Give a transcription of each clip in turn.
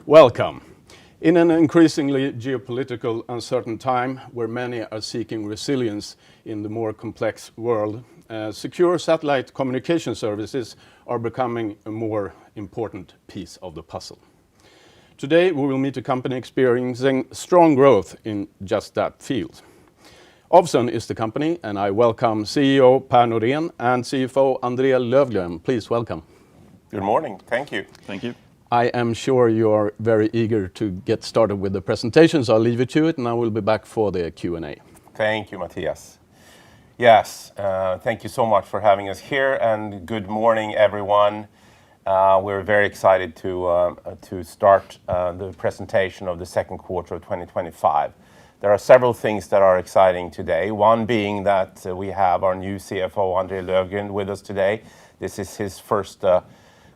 Welcome. In an increasingly geopolitical uncertain time where many are seeking resilience in the more complex world, secure satellite communication services are becoming a more important piece of the puzzle. Today we will meet a company experiencing strong growth in just that field. Ovzon is the company, and I welcome CEO Per Norén and CFO André Löfgren. Please welcome. Good morning. Thank you. Thank you. I am sure you're very eager to get started with the presentation, so I'll leave you to it, and I will be back for the Q&A. Thank you, Matthias. Yes, thank you so much for having us here, and good morning, everyone. We're very excited to start the presentation of the second quarter of 2025. There are several things that are exciting today. One being that we have our new CFO André Löfgren with us today. This is his first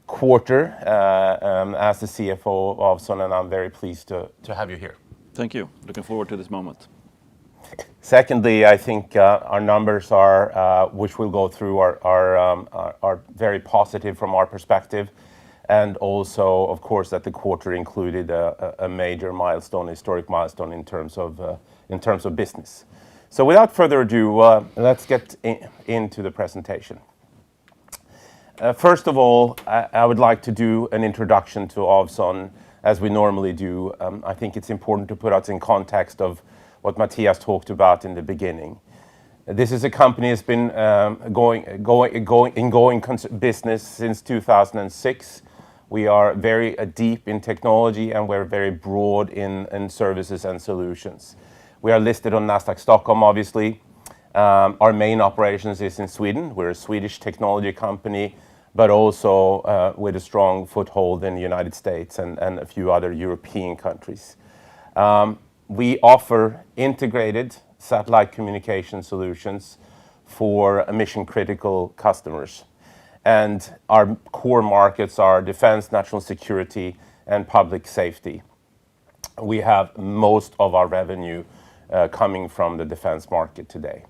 quarter as the CFO of Ovzon, and I'm very pleased to have you here. Thank you. Looking forward to this moment. Secondly, I think our numbers are, which we'll go through, are very positive from our perspective, and also, of course, that the quarter included a major milestone, historic milestone in terms of business. So, without further ado, let's get into the presentation. First of all, I would like to do an introduction to Ovzon, as we normally do. I think it's important to put us in context of what Matthias talked about in the beginning. This is a company that's been going business since 2006. We are very deep in technology, and we're very broad in services and solutions. We are listed on Nasdaq Stockholm, obviously. Our main operations is in Sweden. We're a Swedish technology company, but also with a strong foothold in the United States and a few other European countries. We offer integrated satellite communication solutions for mission-critical customers. And our core markets are defense, national security, and public safety. We have most of our revenue coming from the defense market today.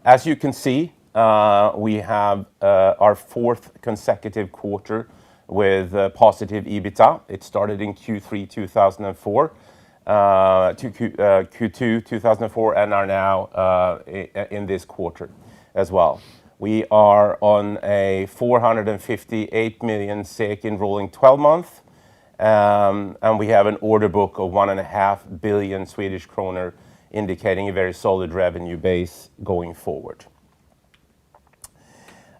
As you can see, we have our fourth consecutive quarter with positive EBITDA. It started in Q3 2004 to Q2 2004, and are now in this quarter as well. We are on a 458 million SEK in rolling 12 months, and we have an order book of 1.5 billion Swedish kronor, indicating a very solid revenue base going forward.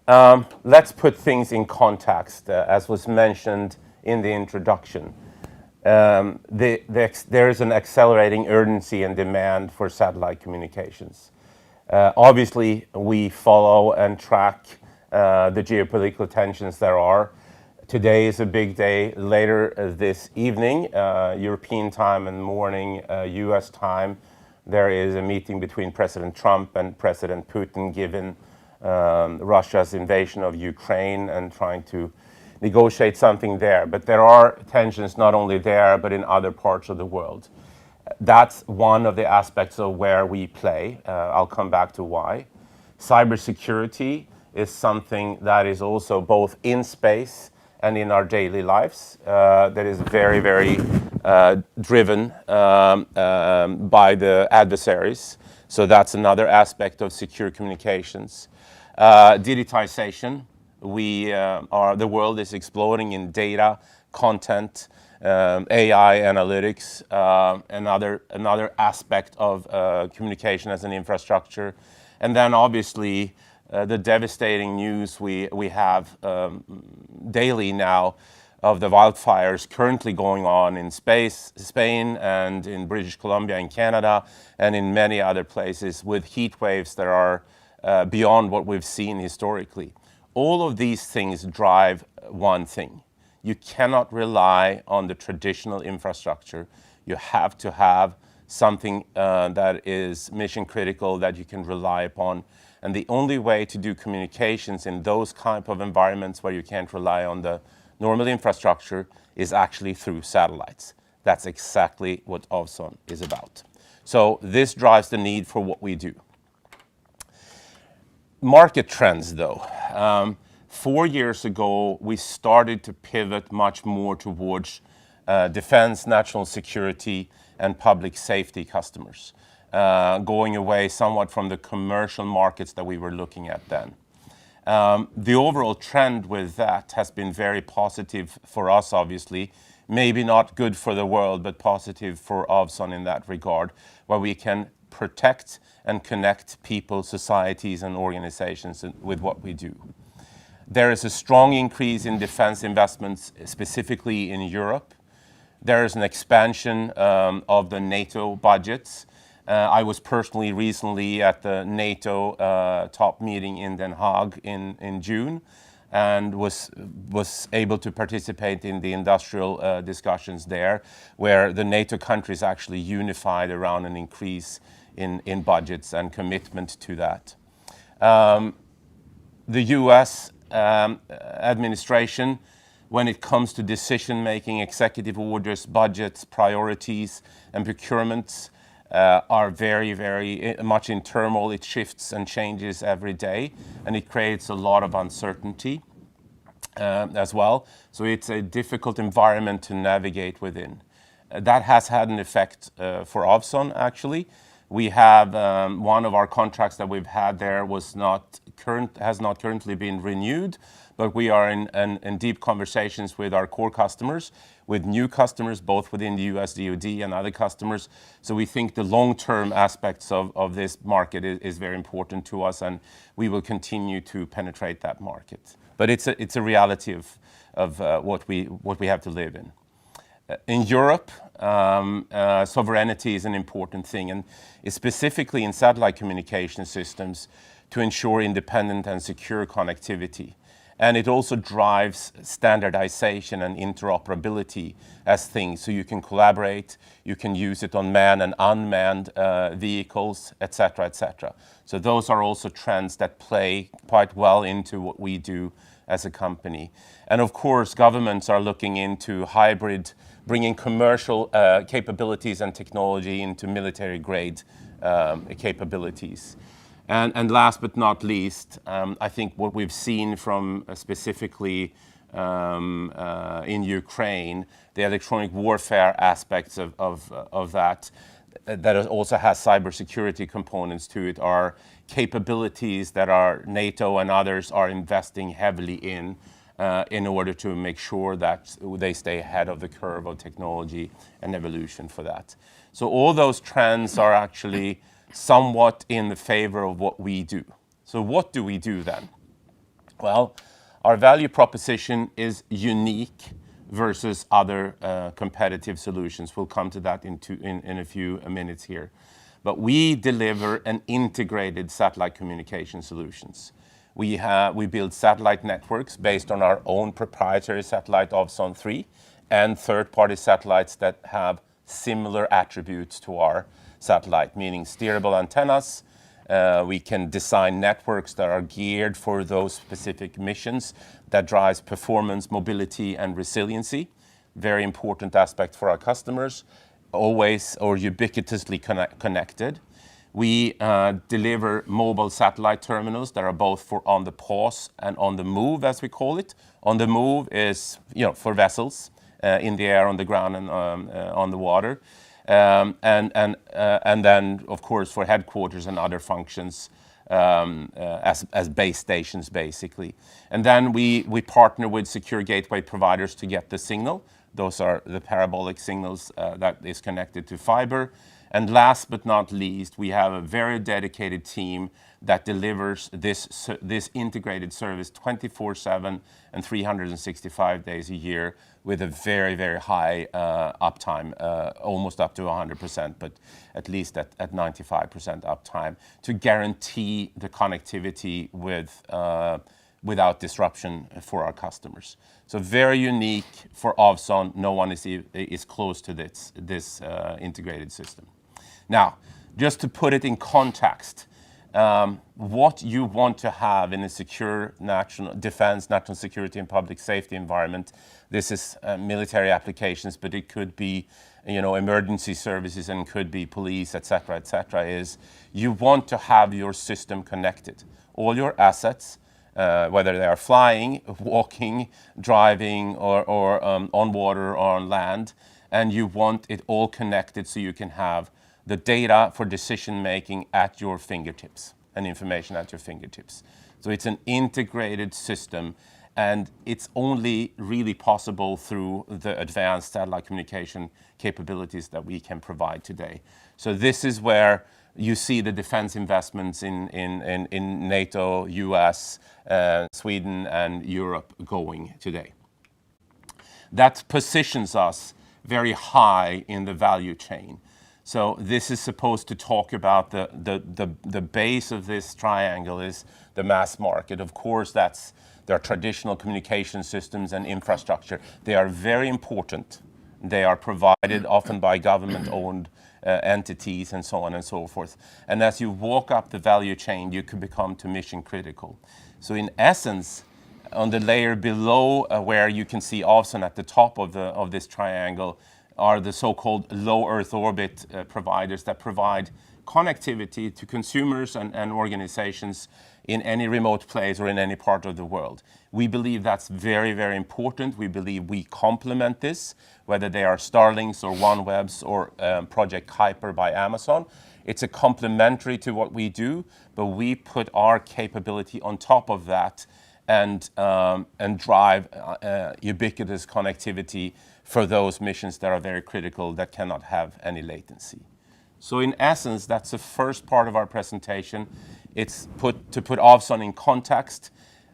Let's put things in context, as was mentioned in the introduction. There is an accelerating urgency and demand for satellite communications. Obviously, we follow and track the geopolitical tensions there are. Today is a big day. Later this evening, European time, and morning US time, there is a meeting between President Trump and President Putin, given Russia's invasion of Ukraine and trying to negotiate something there. But there are tensions not only there, but in other parts of the world. That's one of the aspects of where we play. I'll come back to why. Cybersecurity is something that is also both in space and in our daily lives, that is very, very driven by the adversaries. So that's another aspect of secure communications. Digitization. The world is exploding in data, content, AI analytics, another aspect of communication as an infrastructure. And then obviously the devastating news we have daily now of the wildfires currently going on in Spain, and in British Columbia, in Canada, and in many other places, with heat waves that are beyond what we've seen historically. All of these things drive one thing. You cannot rely on the traditional infrastructure. You have to have something that is mission critical, that you can rely upon. And the only way to do communications in those type of environments where you can't rely on the normal infrastructure is actually through satellites. That's exactly what Ovzon is about. So this drives the need for what we do. Market trends, though. 4 years ago, we started to pivot much more towards defense, national security, and public safety customers, going away somewhat from the commercial markets that we were looking at then. The overall trend with that has been very positive for us, obviously. Maybe not good for the world, but positive for Ovzon in that regard, where we can protect and connect people, societies, and organizations with what we do. There is a strong increase in defense investments, specifically in Europe. There is an expansion of the NATO budgets. I was personally recently at the NATO top meeting in Den Haag in June, and was able to participate in the industrial discussions there, where the NATO countries actually unified around an increase in budgets and commitment to that. The US administration, when it comes to decision-making, executive orders, budgets, priorities, and procurements, are very, very much in turmoil. It shifts and changes every day, and it creates a lot of uncertainty as well. So it's a difficult environment to navigate within. That has had an effect for Ovzon, actually. We have one of our contracts that we've had there has not currently been renewed, but we are in deep conversations with our core customers, with new customers, both within the US DoD and other customers. So we think the long-term aspects of this market is very important to us, and we will continue to penetrate that market. But it's a reality of what we have to live in. In Europe, sovereignty is an important thing, and specifically in satellite communication systems to ensure independent and secure connectivity. And it also drives standardization and interoperability as things, so you can collaborate, you can use it on manned and unmanned vehicles, etc., etc. So those are also trends that play quite well into what we do as a company. And of course, governments are looking into hybrid, bringing commercial capabilities and technology into military-grade capabilities. And last but not least, I think what we've seen from specifically in Ukraine, the electronic warfare aspects of that also has cybersecurity components to it, are capabilities that our NATO and others are investing heavily in order to make sure that they stay ahead of the curve of technology and evolution for that. So all those trends are actually somewhat in the favor of what we do. So what do we do then? Well, our value proposition is unique versus other competitive solutions. We'll come to that in a few minutes here. But we deliver an integrated satellite communication solutions. We build satellite networks based on our own proprietary satellite Ovzon 3 and third-party satellites that have similar attributes to our satellite, meaning steerable antennas. We can design networks that are geared for those specific missions that drives performance, mobility, and resiliency. Very important aspect for our customers, always or ubiquitously connected. We deliver mobile satellite terminals that are both for on the pause and on the move, as we call it. On the move is, for vessels in the air, on the ground, and on the water. And then, of course, for headquarters and other functions as base stations, basically. And then we partner with secure gateway providers to get the signal. Those are the parabolic signals that is connected to fiber. And last but not least, we have a very dedicated team that delivers this integrated service 24/7 and 365 days a year with a very, very high uptime, almost up to 100%, but at least at 95% uptime, to guarantee the connectivity without disruption for our customers. So very unique for Ovzon. No one is close to this integrated system. Now, just to put it in context, what you want to have in a secure national defense, national security, and public safety environment. This is military applications, but it could be, emergency services, and could be police, etc., is you want to have your system connected. All your assets whether they are flying, walking, driving, or on water or on land, and you want it all connected so you can have the data for decision making at your fingertips and information at your fingertips. So it's an integrated system, and it's only really possible through the advanced satellite communication capabilities that we can provide today. So this is where you see the defense investments in NATO, US, Sweden, and Europe going today. That positions us very high in the value chain. So this is supposed to talk about the base of this triangle is the mass market. Of course, there are traditional communication systems and infrastructure. They are very important. They are provided often by government-owned entities and so on and so forth. And as you walk up the value chain, you can become to mission critical. So in essence, on the layer below where you can see Ovzon at the top of this triangle are the so-called low Earth orbit providers that provide connectivity to consumers and organizations in any remote place or in any part of the world. We believe that's very, very important. We believe we complement this, whether they are Starlinks or OneWebs or Project Kuiper by Amazon. It's a complementary to what we do, but we put our capability on top of that and drive ubiquitous connectivity for those missions that are very critical that cannot have any latency. So in essence, that's the first part of our presentation. It's to put Ovzon in context.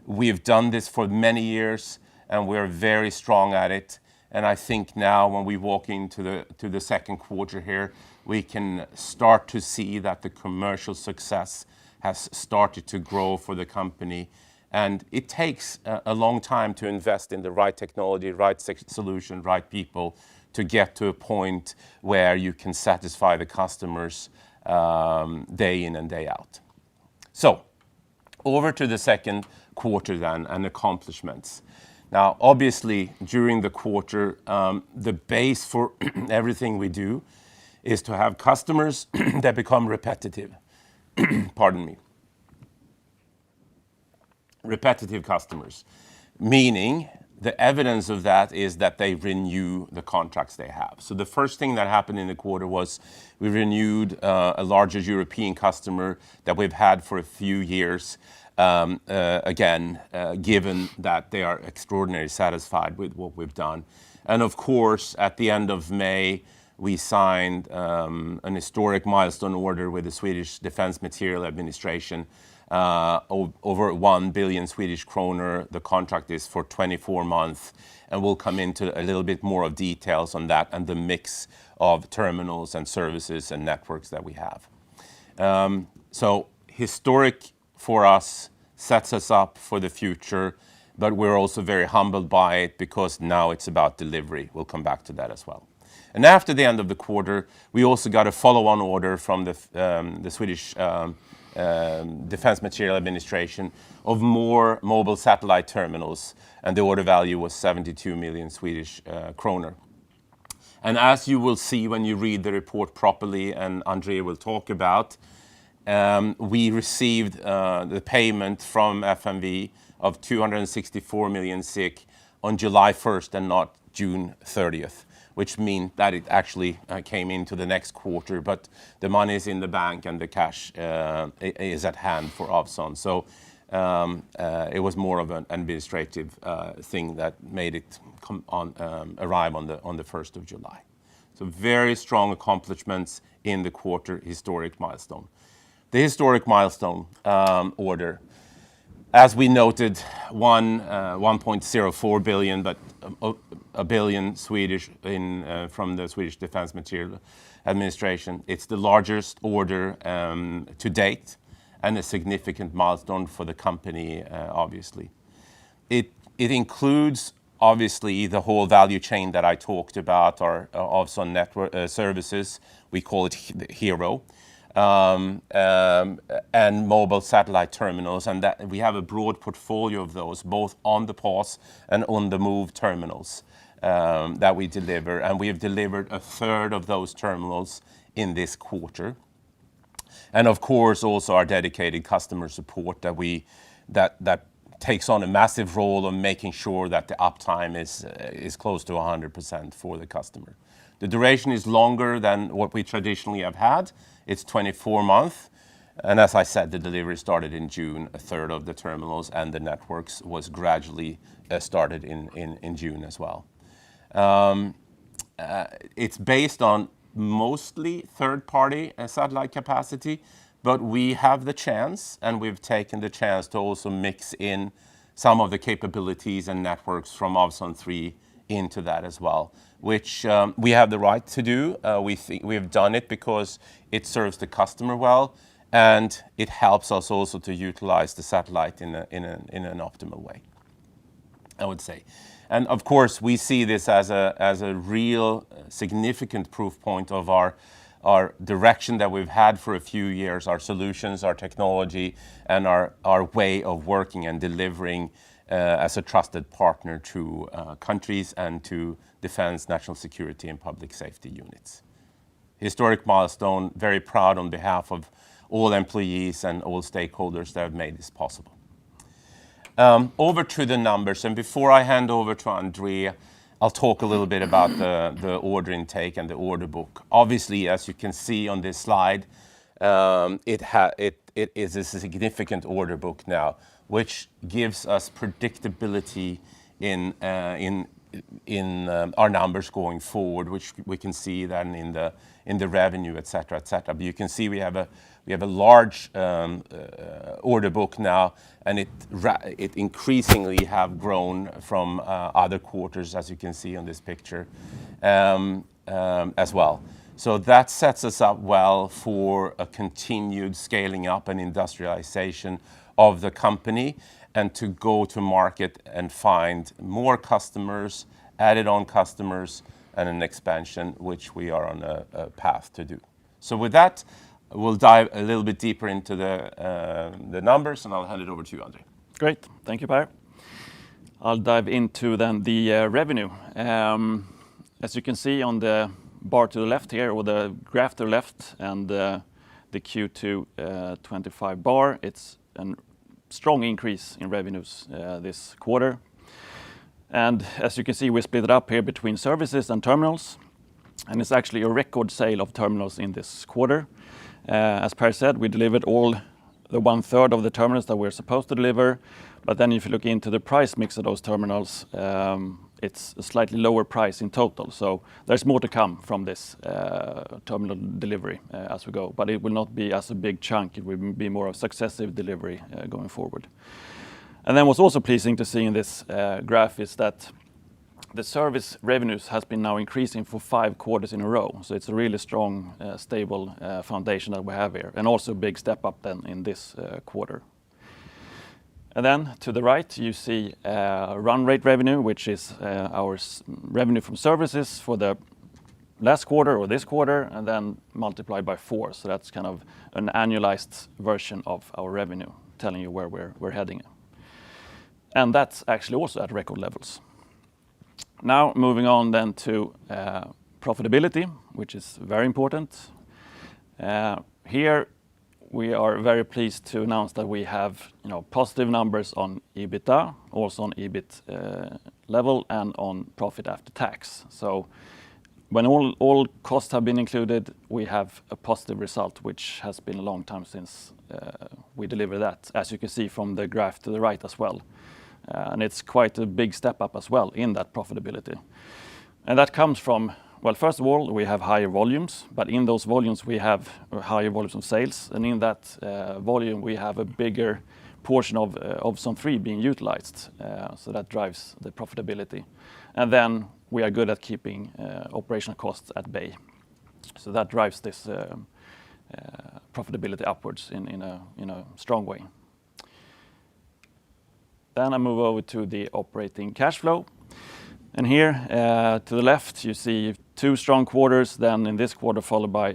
We've done this for many years, and we're very strong at it. And I think now when we walk into the second quarter here, we can start to see that the commercial success has started to grow for the company. And it takes a long time to invest in the right technology, right solution, right people to get to a point where you can satisfy the customers day in and day out. So over to the second quarter then and accomplishments. Now, obviously, during the quarter, the base for everything we do is to have customers that become repetitive. Pardon me. Repetitive customers, meaning the evidence of that is that they renew the contracts they have. So the first thing that happened in the quarter was we renewed a larger European customer that we've had for a few years, given that they are extraordinarily satisfied with what we've done. And of course, at the end of May, we signed an historic milestone order with the Swedish Defence Materiel Administration, over 1 billion Swedish kronor. The contract is for 24 months, and we'll come into a little bit more of details on that and the mix of terminals and services and networks that we have. So historic for us, sets us up for the future, but we're also very humbled by it because now it's about delivery. We'll come back to that as well. And after the end of the quarter, we also got a follow-on order from the Swedish Defence Materiel Administration of more mobile satellite terminals, and the order value was 72 million Swedish kronor. And as you will see when you read the report properly, and André will talk about, we received the payment from FMV of 264 million SEK on July 1st and not June 30th. Which means that it actually came into the next quarter, but the money is in the bank and the cash is at hand for Ovzon. So it was more of an administrative thing that made it arrive on the 1st of July. So very strong accomplishments in the quarter, historic milestone. The historic milestone order, as we noted, 1.04 billion, but a billion Swedish from the Swedish Defence Materiel Administration. It's the largest order to date and a significant milestone for the company, obviously. It includes, obviously, the whole value chain that I talked about, our Ovzon network services. We call it Hero. And mobile satellite terminals, and that we have a broad portfolio of those, both on the pause and on the move terminals that we deliver, and we have delivered a third of those terminals in this quarter. And of course, also our dedicated customer support that takes on a massive role of making sure that the uptime is close to 100% for the customer. The duration is longer than what we traditionally have had. It's 24 months. And as I said, the delivery started in June, a third of the terminals and the networks was gradually started in June as well. It's based on mostly third-party satellite capacity, but we have the chance, and we've taken the chance to also mix in some of the capabilities and networks from Ovzon 3 into that as well, which we have the right to do. We have done it because it serves the customer well, and it helps us also to utilize the satellite in an optimal way, I would say. And of course, we see this as a real significant proof point of our direction that we've had for a few years, our solutions, our technology, and our way of working and delivering as a trusted partner to countries and to defense, national security, and public safety units. Historic milestone, very proud on behalf of all employees and all stakeholders that have made this possible. Over to the numbers, and before I hand over to André, I'll talk a little bit about the order intake and the order book. Obviously, as you can see on this slide, it is a significant order book now, which gives us predictability in our numbers going forward, which we can see then in the revenue, et cetera, et cetera. But you can see we have a large order book now, and it increasingly have grown from other quarters, as you can see on this picture, as well. So that sets us up well for a continued scaling up and industrialization of the company, and to go to market and find more customers, added on customers, and an expansion, which we are on a path to do. So with that, we'll dive a little bit deeper into the numbers, and I'll hand it over to you, André. Great. Thank you, Per. I'll dive into then the revenue. As you can see on the bar to the left here, or the graph to the left, and the Q2 25 bar, it's a strong increase in revenues this quarter. And as you can see, we split it up here between services and terminals, and it's actually a record sale of terminals in this quarter. As Per said, we delivered all the 1/3 of the terminals that we're supposed to deliver, but then if you look into the price mix of those terminals, it's a slightly lower price in total. So there's more to come from this terminal delivery as we go, but it will not be as a big chunk. It will be more of successive delivery going forward. And then what's also pleasing to see in this graph is that the service revenues has been now increasing for 5 quarters in a row. So it's a really strong, stable foundation that we have here, and also a big step up then in this quarter. And then to the right, you see run rate revenue, which is our revenue from services for the last quarter or this quarter, and then multiplied by 4. So that's kind of an annualized version of our revenue, telling you where we're heading. And that's actually also at record levels. Now moving on then to profitability, which is very important. Here we are very pleased to announce that we have positive numbers on EBITDA, also on EBIT level, and on profit after tax. So when all costs have been included, we have a positive result, which has been a long time since we delivered that, as you can see from the graph to the right as well. And it's quite a big step up as well in that profitability. And that comes from, well, first of all, we have higher volumes, but in those volumes we have higher volumes of sales, and in that volume we have a bigger portion of Ovzon 3 being utilized, so that drives the profitability. And then we are good at keeping operational costs at bay, so that drives this profitability upwards in a strong way. Then I move over to the operating cash flow. And here to the left, you see 2 strong quarters, then in this quarter followed by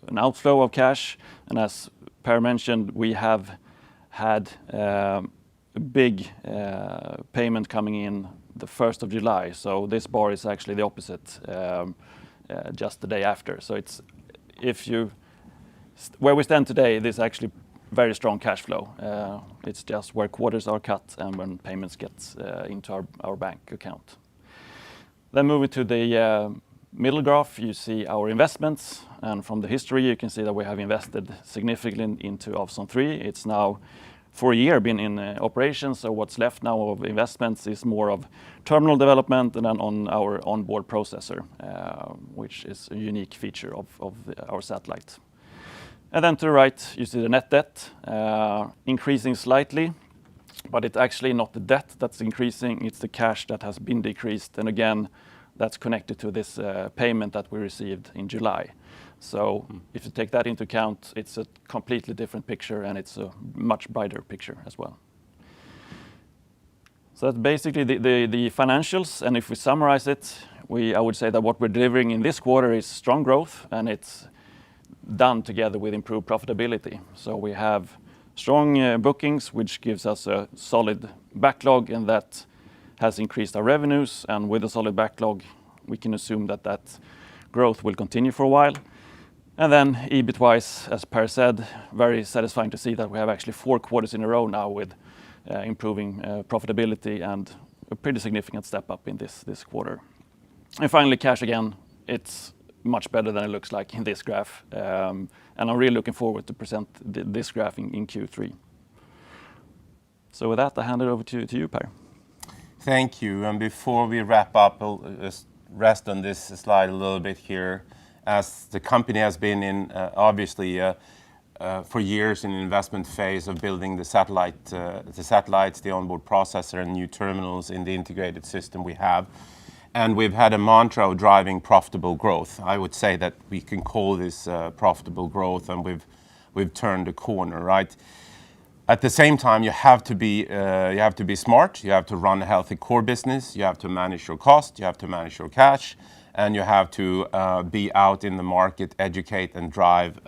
an outflow of cash. And as Per mentioned, we have had a big payment coming in the 1st of July. So this bar is actually the opposite, just the day after. So it's where we stand today, this actually very strong cash flow. It's just where quarters are cut and when payments get into our bank account. Then moving to the middle graph, you see our investments, and from the history you can see that we have invested significantly into Ovzon 3. It's now for a year been in operation, so what's left now of investments is more of terminal development and then on our onboard processor, which is a unique feature of our satellite. And then to the right, you see the net debt increasing slightly, but it's actually not the debt that's increasing, it's the cash that has been decreased. And again, that's connected to this payment that we received in July. So if you take that into account, it's a completely different picture and it's a much brighter picture as well. So that's basically the financials, and if we summarize it, I would say that what we're delivering in this quarter is strong growth, and it's done together with improved profitability. So we have strong bookings, which gives us a solid backlog, and that has increased our revenues, and with a solid backlog, we can assume that that growth will continue for a while. And then EBIT-wise, as Per said, very satisfying to see that we have actually 4 quarters in a row now with improving profitability and a pretty significant step up in this quarter. And finally, cash again, it's much better than it looks like in this graph. And I'm really looking forward to present this graph in Q3. So with that, I hand it over to you, Per. Thank you. And before we wrap up, I'll just rest on this slide a little bit here. As the company has been in, obviously, for years in an investment phase of building the satellites, the onboard processor, and new terminals in the integrated system we have. And we've had a mantra of driving profitable growth. I would say that we can call this profitable growth, and we've turned a corner, right? At the same time, you have to be smart. You have to run a healthy core business. You have to manage your cost. You have to manage your cash, and you have to be out in the market, educate, and drive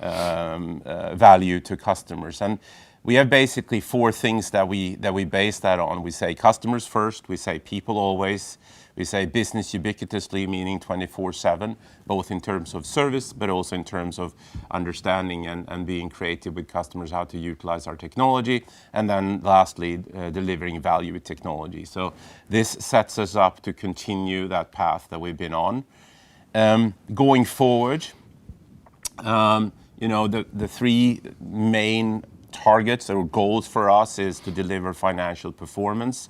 value to customers. And we have basically 4 things that we base that on. We say customers first. We say people always. We say business ubiquitously, meaning 24/7, both in terms of service, but also in terms of understanding and being creative with customers, how to utilize our technology. And then lastly, delivering value with technology. So this sets us up to continue that path that we've been on. Going forward, the 3 main targets or goals for us is to deliver financial performance.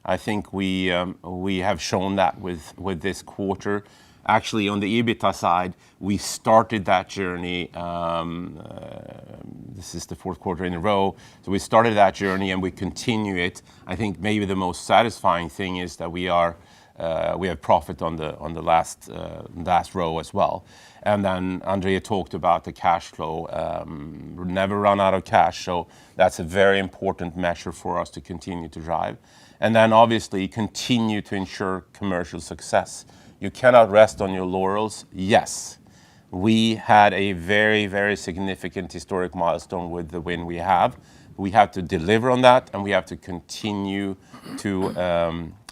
I think we have shown that with this quarter. Actually, on the EBITDA side, we started that journey. This is the 4th quarter in a row. So we started that journey and we continue it. I think maybe the most satisfying thing is that we have profit on the last row as well. And then Andrea talked about the cash flow. Never run out of cash, so that's a very important measure for us to continue to drive. And then obviously continue to ensure commercial success. You cannot rest on your laurels. Yes, we had a very, very significant historic milestone with the win we have. We have to deliver on that, and we have to continue to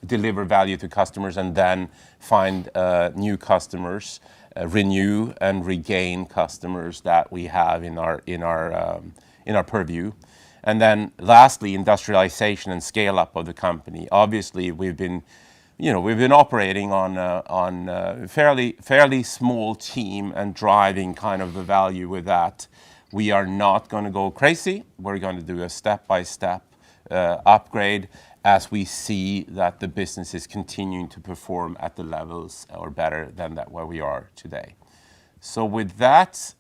deliver value to customers and then find new customers, renew and regain customers that we have in our purview. And then lastly, industrialization and scale up of the company. Obviously, we've been operating on a fairly small team and driving kind of the value with that. We are not going to go crazy. We're going to do a step-by-step upgrade as we see that the business is continuing to perform at the levels or better than that where we are today. So with that,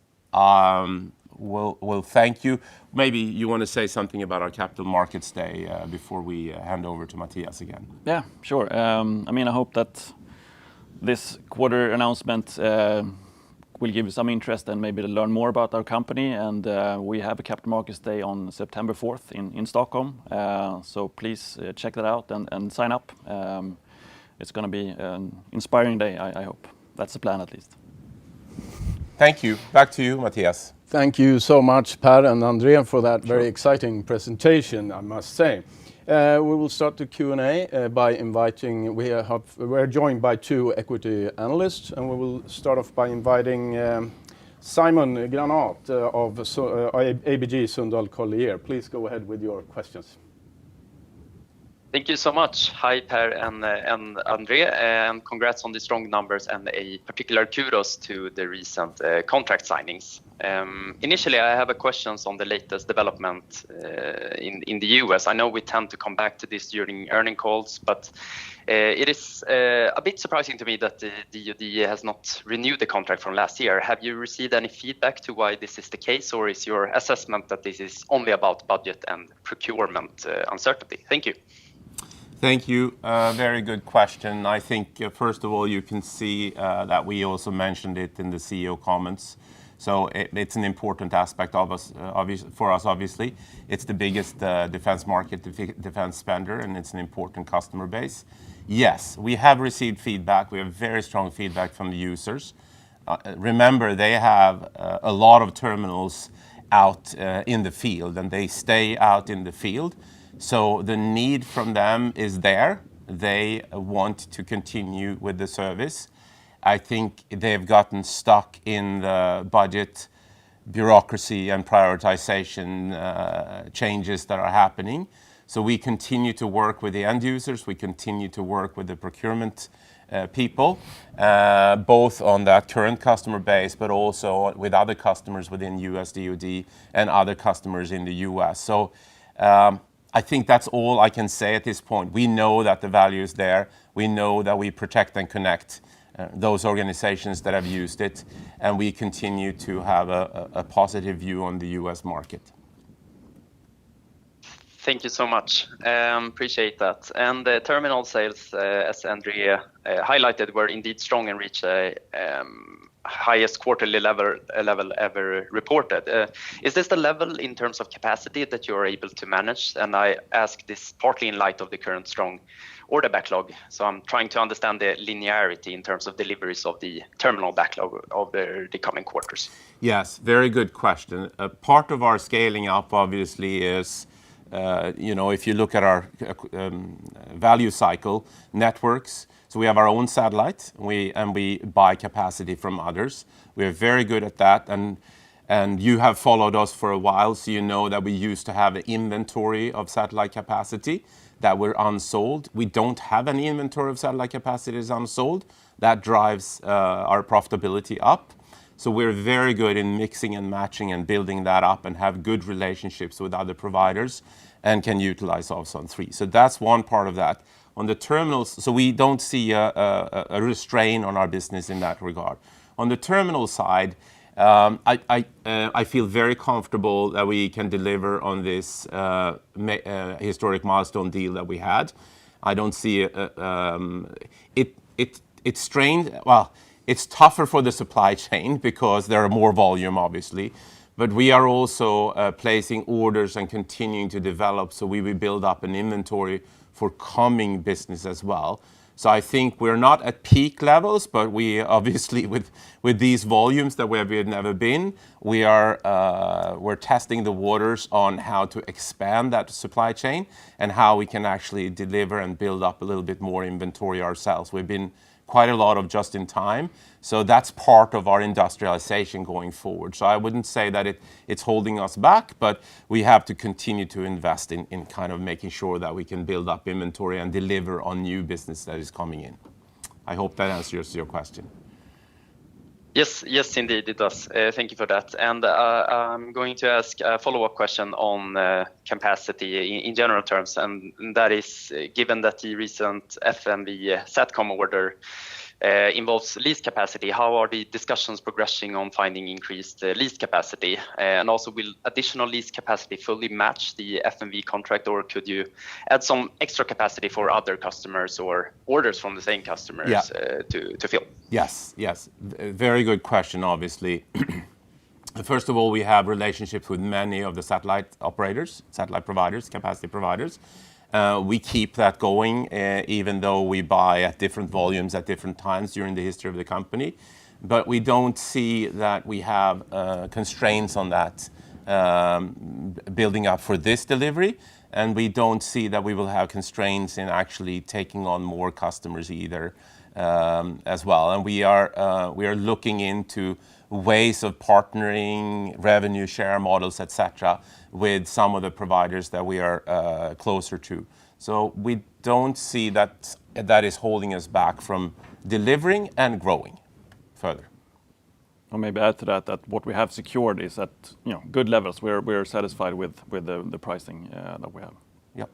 we'll thank you. Maybe you want to say something about our Capital Markets Day before we hand over to Mattias again. Yeah, sure. I hope that this quarter announcement will give you some interest and maybe to learn more about our company. And we have a Capital Markets Day on September 4th in Stockholm. So please check that out and sign up. It's going to be an inspiring day, I hope. That's the plan at least. Thank you. Back to you, Mattias. Thank you so much, Per and Andrea, for that very exciting presentation, I must say. We will start the Q&A by inviting, we're joined by 2 equity analysts, and we will start off by inviting Simon Granath of ABG Sundal Collier, please go ahead with your questions. Thank you so much. Hi, Per and André, and congrats on the strong numbers and a particular kudos to the recent contract signings. Initially, I have a questions on the latest development in the US. I know we tend to come back to this during earning calls, but it is a bit surprising to me that the DoD has not renewed the contract from last year. Have you received any feedback to why this is the case, or is your assessment that this is only about budget and procurement uncertainty? Thank you. Thank you. Very good question. I think, first of all, you can see that we also mentioned it in the CEO comments. So it's an important aspect of us, for us, obviously. It's the biggest defense market, defense spender, and it's an important customer base. Yes, we have received feedback. We have very strong feedback from the users. Remember, they have a lot of terminals out in the field, and they stay out in the field. So the need from them is there. They want to continue with the service. I think they've gotten stuck in the budget bureaucracy and prioritization changes that are happening. So we continue to work with the end users. We continue to work with the procurement people, both on that current customer base, but also with other customers within US DoD and other customers in the US. So I think that's all I can say at this point. We know that the value is there. We know that we protect and connect those organizations that have used it, and we continue to have a positive view on the US market. Thank you so much. Appreciate that. And the terminal sales, as André highlighted, were indeed strong and reached a highest quarterly level ever reported. Is this the level in terms of capacity that you are able to manage? And I ask this partly in light of the current strong order backlog. So I'm trying to understand the linearity in terms of deliveries of the terminal backlog of the coming quarters. Yes, very good question. Part of our scaling up, obviously, is if you look at our value cycle networks. So we have our own satellite, and we buy capacity from others. We are very good at that, and you have followed us for a while, so you know that we used to have an inventory of satellite capacity that were unsold. We don't have any inventory of satellite capacity that's unsold. That drives our profitability up. So we're very good in mixing and matching and building that up and have good relationships with other providers and can utilize Ovzon 3. So that's one part of that. On the terminals, so we don't see a restraint on our business in that regard. On the terminal side, I feel very comfortable that we can deliver on this historic milestone deal that we had. I don't see it's strained. Well, it's tougher for the supply chain because there are more volume, obviously. But we are also placing orders and continuing to develop, so we will build up an inventory for coming business as well. So I think we're not at peak levels, but we obviously, with these volumes that we've never been, we're testing the waters on how to expand that supply chain and how we can actually deliver and build up a little bit more inventory ourselves. We've been quite a lot of just in time. So that's part of our industrialization going forward. So I wouldn't say that it's holding us back, but we have to continue to invest in kind of making sure that we can build up inventory and deliver on new business that is coming in. I hope that answers your question. Yes, indeed it does. Thank you for that. And I'm going to ask a follow-up question on capacity in general terms, and that is, given that the recent FMV Satcom order involves lease capacity, how are the discussions progressing on finding increased lease capacity? And also, will additional lease capacity fully match the FMV contract, or could you add some extra capacity for other customers or orders from the same customers to fill? Yes. Very good question, obviously. First of all, we have relationships with many of the satellite operators, satellite providers, capacity providers. We keep that going, even though we buy at different volumes at different times during the history of the company. But we don't see that we have constraints on that building up for this delivery. and we don't see that we will have constraints in actually taking on more customers either, as well. And we are looking into ways of partnering, revenue share models, etc., with some of the providers that we are closer to. So we don't see that is holding us back from delivering and growing further. Or maybe add to that what we have secured is at good levels. We're satisfied with the pricing that we have. Yep.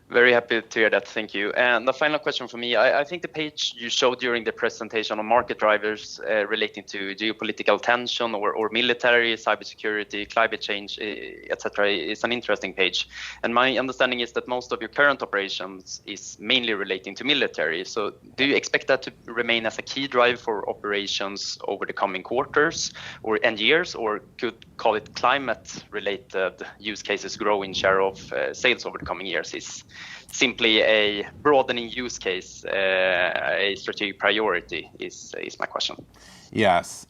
Very happy to hear that. Thank you. And the final question for me, I think the page you showed during the presentation on market drivers relating to geopolitical tension or military, cybersecurity, climate change, etc., is an interesting page. And my understanding is that most of your current operations is mainly relating to military. So do you expect that to remain as a key drive for operations over the coming quarters and years, or could call it climate-related use cases grow in share of sales over the coming years? Is simply a broadening use case a strategic priority is my question. Yes.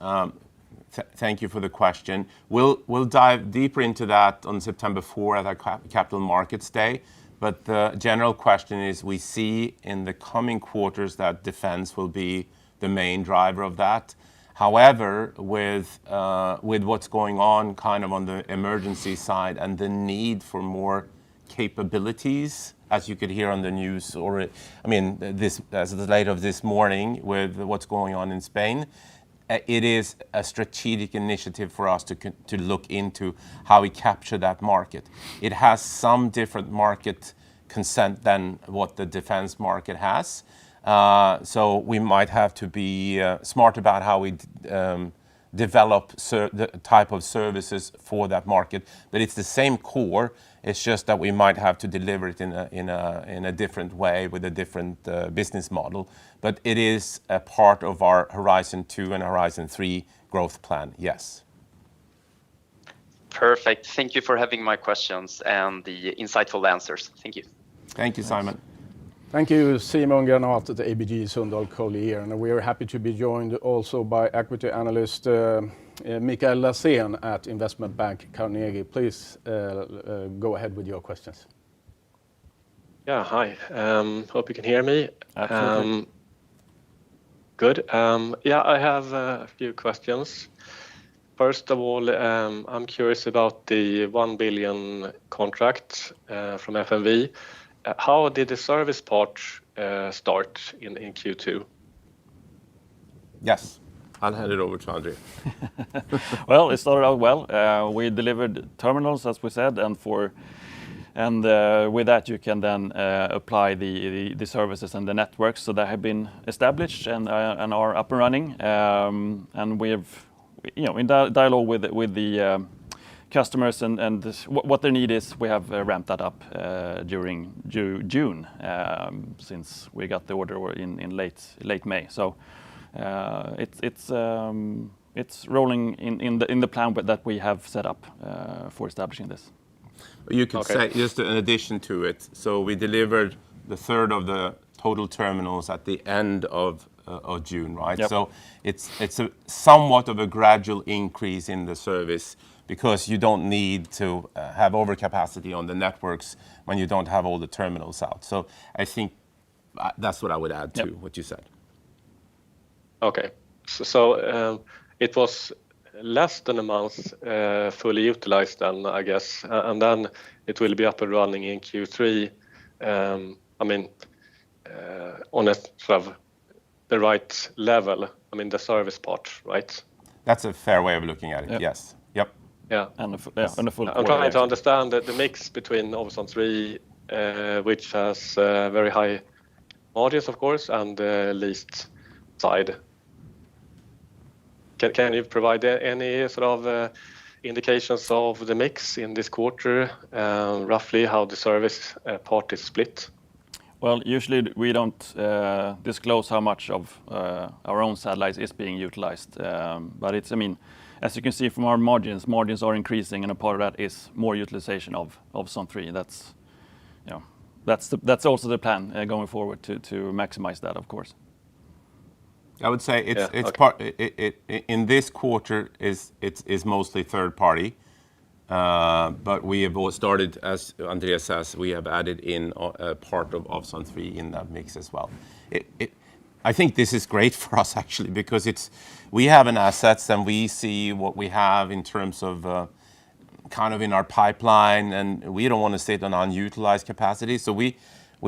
Thank you for the question. We'll dive deeper into that on September 4 at our Capital Markets Day. But the general question is, we see in the coming quarters that defense will be the main driver of that. However, with what's going on kind of on the emergency side and the need for more capabilities, as you could hear on the news, or I mean, this as late of this morning with what's going on in Spain, it is a strategic initiative for us to look into how we capture that market. It has some different market consent than what the defense market has. So we might have to be smart about how we develop the type of services for that market. But it's the same core. It's just that we might have to deliver it in a different way with a different business model. But it is a part of our Horizon 2 and Horizon 3 growth plan, yes. Perfect. Thank you for having my questions and the insightful answers. Thank you. Thank you, Simon. Thank you, Simon Granath at the ABG Sundal Collier. And we are happy to be joined also by equity analyst Mikael Laséen at investment bank Carnegie. Please go ahead with your questions. Yeah, hi. Hope you can hear me. Absolutely. Good. Yeah, I have a few questions. First of all, I'm curious about the 1 billion contract from FMV. How did the service part start in Q2? Yes, I'll hand it over to André. Well, it started out well. We delivered terminals, as we said, and with that you can then apply the services and the networks. So they have been established and are up and running. And we have, in dialogue with the customers and what their need is, we have ramped that up during June, since we got the order in late May. So it's rolling in the plan that we have set up for establishing this. You could say, just in addition to it, so we delivered the third of the total terminals at the end of June, right? Yep. So it's a somewhat of a gradual increase in the service, because you don't need to have overcapacity on the networks when you don't have all the terminals out. So I think that's what I would add to what you said. Okay, so it was less than a month fully utilized then, I guess, and then it will be up and running in Q3. I mean, on a sort of the right level. I mean, the service part, right? That's a fair way of looking at it. Yep. Yes. Yep. Yeah. And a full I'm trying to understand the mix between Ovzon 3, which has very high margins, of course, and the leased side. Can you provide any sort of indications of the mix in this quarter, roughly how the service part is split? Well, usually we don't disclose how much of our own satellites is being utilized. But it's, I mean, as you can see from our margins are increasing, and a part of that is more utilization of Ovzon 3. That's also the plan going forward to maximize that, of course. I would say it's part in this quarter is mostly third party, But we have all started, as Andreas says, we have added in a part of Ovzon 3 in that mix as well. I think this is great for us actually, because we have an assets and we see what we have in terms of kind of in our pipeline, and we don't want to sit on unutilized capacity. So we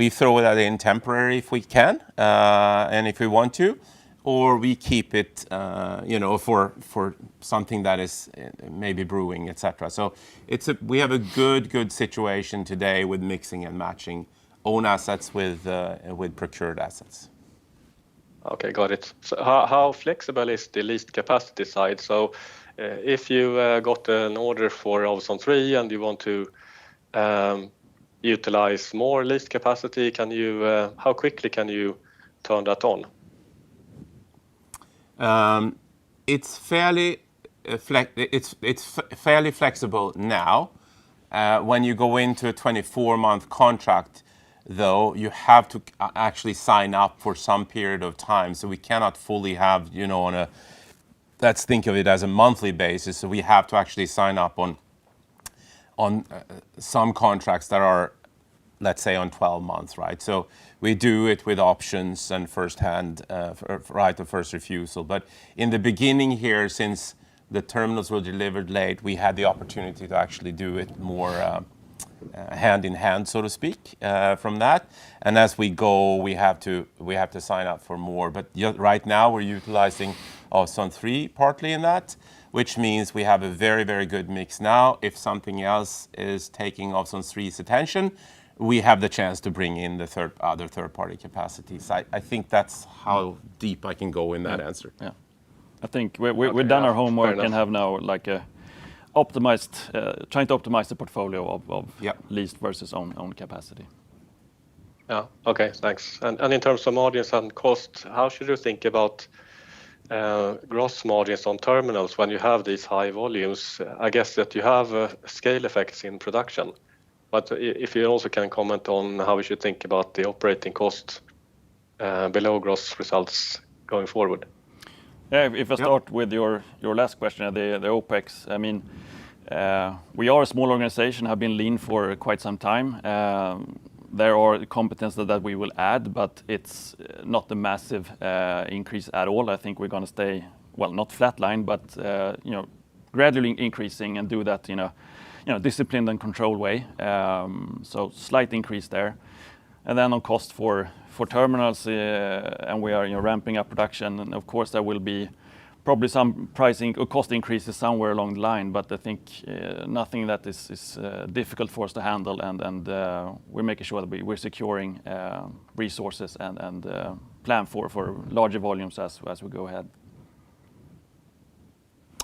throw that in temporary if we can, and if we want to, or we keep it, for something that is maybe brewing, etc. So we have a good situation today with mixing and matching own assets with procured assets. Okay, got it. So how flexible is the leased capacity side? So if you got an order for Ovzon 3 and you want to utilize more leased capacity, how quickly can you turn that on? It's fairly flexible now. When you go into a 24-month contract, though, you have to actually sign up for some period of time. So we cannot fully have, let's think of it as a monthly basis. So we have to actually sign up on some contracts that are, let's say, on 12 months, right? So we do it with options and first-hand right of first refusal. But in the beginning here, since the terminals were delivered late, we had the opportunity to actually do it more hand in hand, so to speak, from that. And as we go, we have to sign up for more. But right now, we're utilizing Ovzon 3 partly in that, which means we have a very, very good mix now. If something else is taking Ovzon 3's attention, we have the chance to bring in the other third-party capacities. I think that's how deep I can go in that answer. Yeah, I think we've done our homework and have now like a trying to optimize the portfolio of leased versus own capacity. Yeah. Okay. Thanks. And in terms of margins and cost, how should you think about gross margins on terminals when you have these high volumes? I guess that you have scale effects in production. But if you also can comment on how we should think about the operating cost below gross results going forward. Yeah, if I start with your last question, the OPEX, I mean, we are a small organization, have been lean for quite some time. There are competences that we will add, but it's not a massive increase at all. I think we're going to stay, well, not flatline, but gradually increasing and do that in a disciplined and controlled way. So slight increase there. And then on cost for terminals, and we are ramping up production. And of course, there will be probably some pricing or cost increases somewhere along the line. But I think nothing that is difficult for us to handle. And we're making sure that we're securing resources and plan for larger volumes as we go ahead.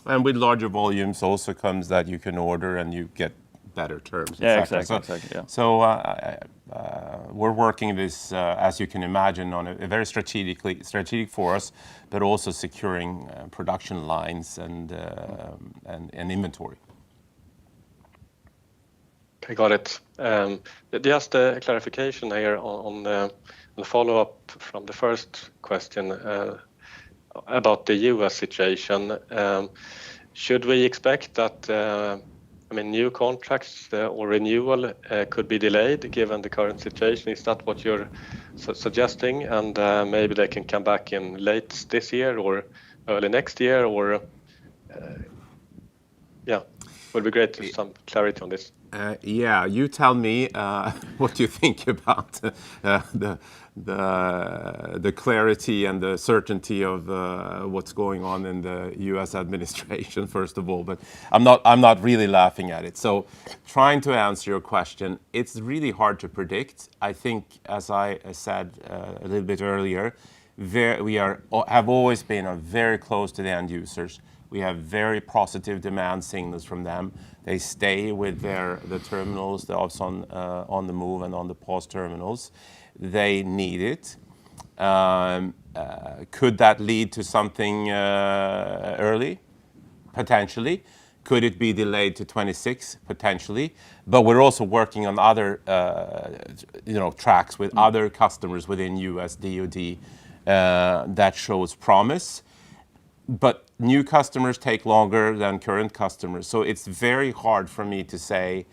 And with larger volumes also comes that you can order and you get better terms. Yeah, exactly. So we're working this, as you can imagine, on a very strategic for us, but also securing production lines and inventory. Okay, got it. Just a clarification here on the follow-up from the first question about the US situation. Should we expect that new contracts or renewal could be delayed given the current situation? Is that what you're suggesting? And maybe they can come back in late this year or early next year, or would be great to have some clarity on this. You tell me what you think about the clarity and the certainty of what's going on in the U.S. administration, first of all. But I'm not really laughing at it. So, trying to answer your question, it's really hard to predict. I think, as I said a little bit earlier, we have always been very close to the end users. We have very positive demand signals from them. They stay with the terminals, the Ovzon on the move and on the pause terminals. They need it. Could that lead to something early? Potentially. Could it be delayed to 26? Potentially. But we're also working on other tracks with other customers within US DoD that shows promise. But new customers take longer than current customers. So it's very hard for me to say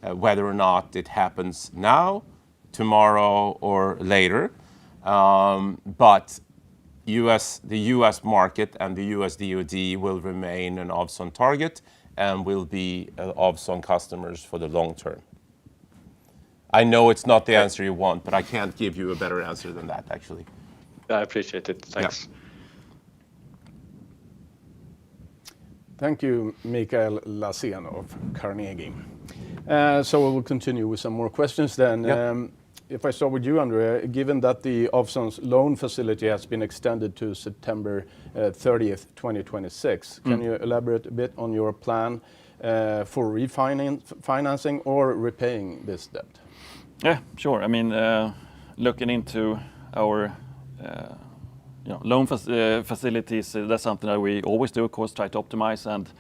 whether or not it happens now, tomorrow, or later. But the US market and the US DoD will remain an Ovzon target and will be Ovzon customers for the long term. I know it's not the answer you want, but I can't give you a better answer than that, actually. I appreciate it. Thanks. Yeah. Thank you, Mikael Laséen of Carnegie. So we will continue with some more questions then. Yep. If I start with you, André, given that the Ovzon's loan facility has been extended to September 30th, 2026, can you elaborate a bit on your plan for refinancing or repaying this debt? Yeah, sure. I mean, looking into our loan facilities, that's something that we always do, of course, try to optimize, and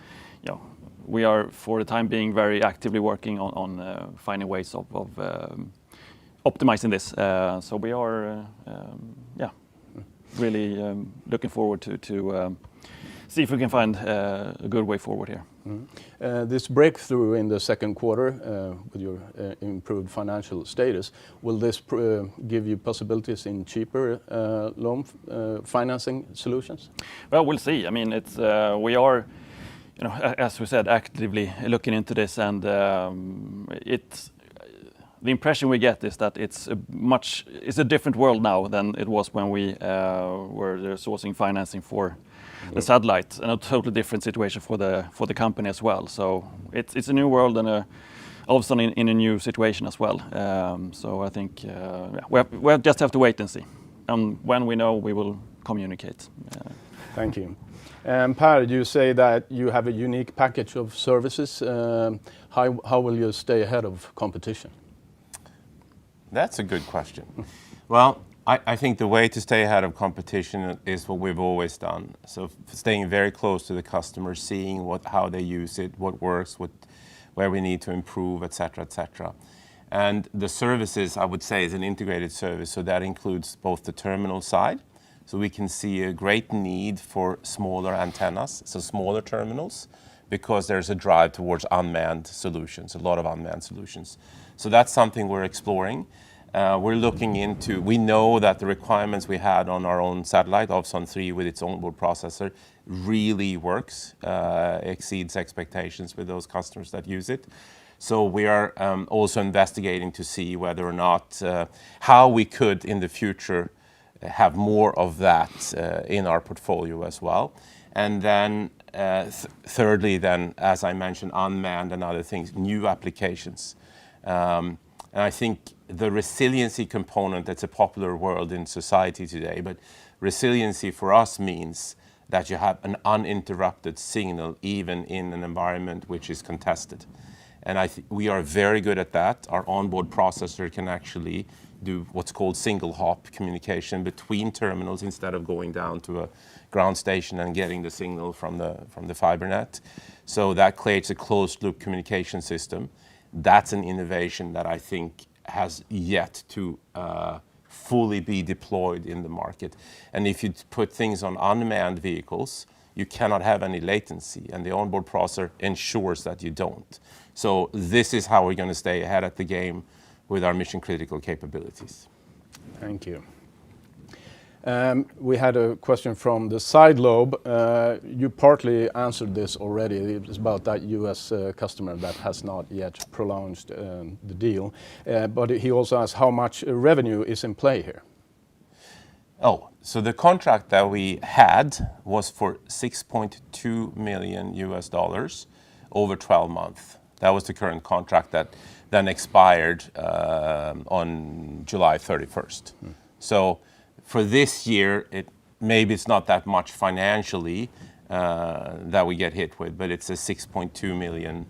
we are, for the time being, very actively working on finding ways of optimizing this. So we are, really looking forward to see if we can find a good way forward here. This breakthrough in the second quarter with your improved financial status, will this give you possibilities in cheaper loan financing solutions? Well, we'll see. I mean, it's we are, as we said, actively looking into this, and the impression we get is that it's a different world now than it was when we were sourcing financing for the satellite, and a totally different situation for the company as well. So it's a new world and Ovzon in a new situation as well. So I think we just have to wait and see. And when we know, we will communicate. Thank you. Per, you say that you have a unique package of services. How will you stay ahead of competition? That's a good question. Well, I think the way to stay ahead of competition is what we've always done. So staying very close to the customer, seeing how they use it, what works, where we need to improve, etc., etc. And the services, I would say, is an integrated service. So that includes both the terminal side. So we can see a great need for smaller antennas, so smaller terminals, because there's a drive towards unmanned solutions, a lot of unmanned solutions. So that's something we're exploring. We're looking into, we know that the requirements we had on our own satellite, Ovzon 3 with its onboard processor, really works, exceeds expectations with those customers that use it. So we are also investigating to see whether or not, how we could in the future have more of that in our portfolio as well. And then thirdly, then, as I mentioned, unmanned and other things, new applications. And I think the resiliency component, that's a popular word in society today, but resiliency for us means that you have an uninterrupted signal even in an environment which is contested. And we are very good at that. Our onboard processor can actually do what's called single hop communication between terminals instead of going down to a ground station and getting the signal from the fiber net. So that creates a closed loop communication system. That's an innovation that I think has yet to fully be deployed in the market. And if you put things on unmanned vehicles, you cannot have any latency, and the onboard processor ensures that you don't. So this is how we're going to stay ahead of the game with our mission critical capabilities. Thank you. We had a question from the side lobe. You partly answered this already. It's about that US customer that has not yet prolonged the deal. But he also asked how much revenue is in play here. Oh, so the contract that we had was for $6.2 million over 12 months. That was the current contract that then expired on July 31st. So for this year, maybe it's not that much financially that we get hit with, but it's a 6.2 million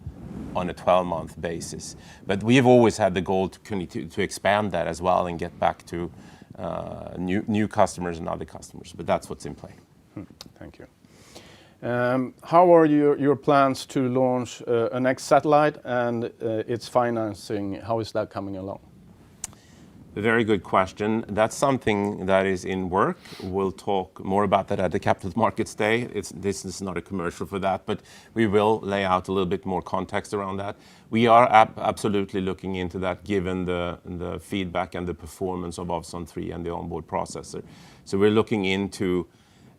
on a 12-month basis. But we have always had the goal to expand that as well and get back to new customers and other customers. But that's what's in play. Thank you. How are your plans to launch a next satellite and its financing? How is that coming along? A very good question. That's something that is in work. We'll talk more about that at the Capital Markets Day. This is not a commercial for that, but we will lay out a little bit more context around that. We are absolutely looking into that given the feedback and the performance of Ovzon 3 and the onboard processor. So we're looking into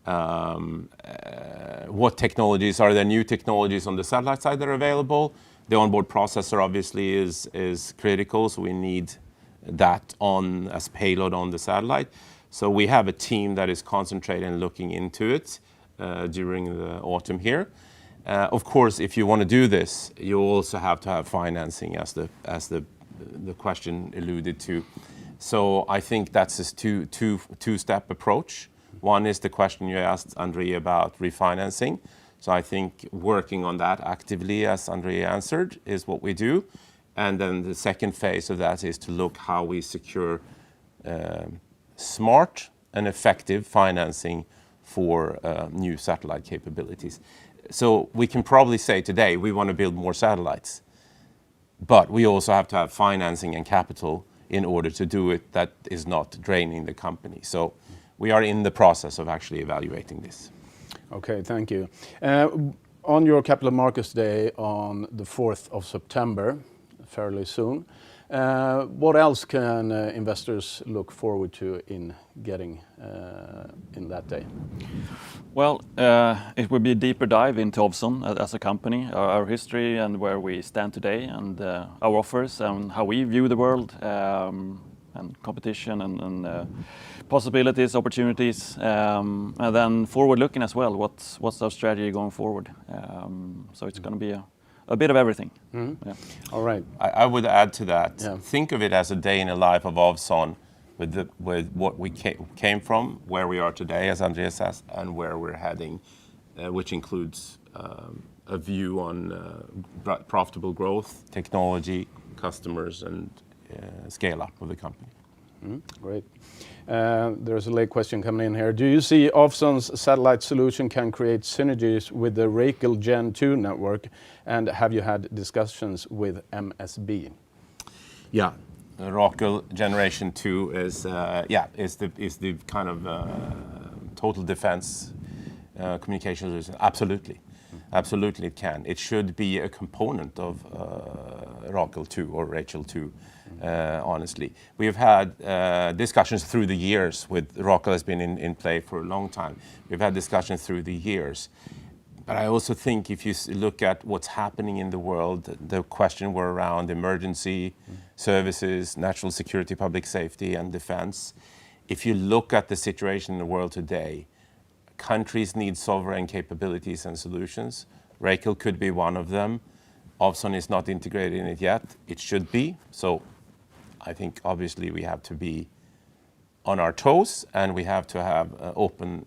what technologies, are there new technologies on the satellite side that are available? The onboard processor obviously is critical, so we need that on as payload on the satellite. So we have a team that is concentrating and looking into it during the autumn here. Of course, if you want to do this, you also have to have financing, as the question alluded to. So I think that's a two-step approach. One is the question you asked, André, about refinancing. So I think working on that actively, as André answered, is what we do. And then the second phase of that is to look how we secure smart and effective financing for new satellite capabilities. So we can probably say today we want to build more satellites, but we also have to have financing and capital in order to do it that is not draining the company. So we are in the process of actually evaluating this. Okay, thank you. On your Capital Markets Day on the 4th of September, fairly soon, what else can investors look forward to in getting in that day? Well, it will be a deeper dive into Ovzon as a company, our history and where we stand today, and our offers and how we view the world, and competition and possibilities, opportunities, and then forward-looking as well. What's our strategy going forward? So it's going to be a bit of everything. Mm-hmm. Yeah. All right. I would add to that. Yeah. Think of it as a day in the life of Ovzon, with what we came from, where we are today, as André says, and where we're heading, which includes a view on profitable growth, technology, customers, and scale up of the company. Great. There's a late question coming in here. Do you see Ovzon's satellite solution can create synergies with the Racal Gen 2 network, and have you had discussions with MSB? Yeah, Racal Generation 2 is the kind of total defense communications. Absolutely. Absolutely it can. It should be a component of Racal 2 or Racal 2, honestly. We have had discussions through the years with Racal has been in play for a long time. We've had discussions through the years. But I also think if you look at what's happening in the world, the question were around emergency services, national security, public safety, and defense. If you look at the situation in the world today, countries need sovereign capabilities and solutions. Racal could be one of them. Ovzon is not integrated in it yet. It should be. So I think obviously we have to be on our toes and we have to have open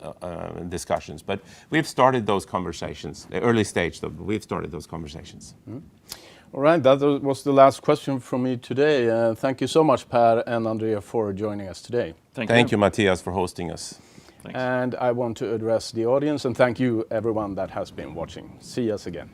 discussions. But we've started those conversations, the early stage though, we've started those conversations. All right, that was the last question from me today. Thank you so much, Per and André, for joining us today. Thank you, Matthias, for hosting us. Thanks. And I want to address the audience and thank you everyone that has been watching. See us again.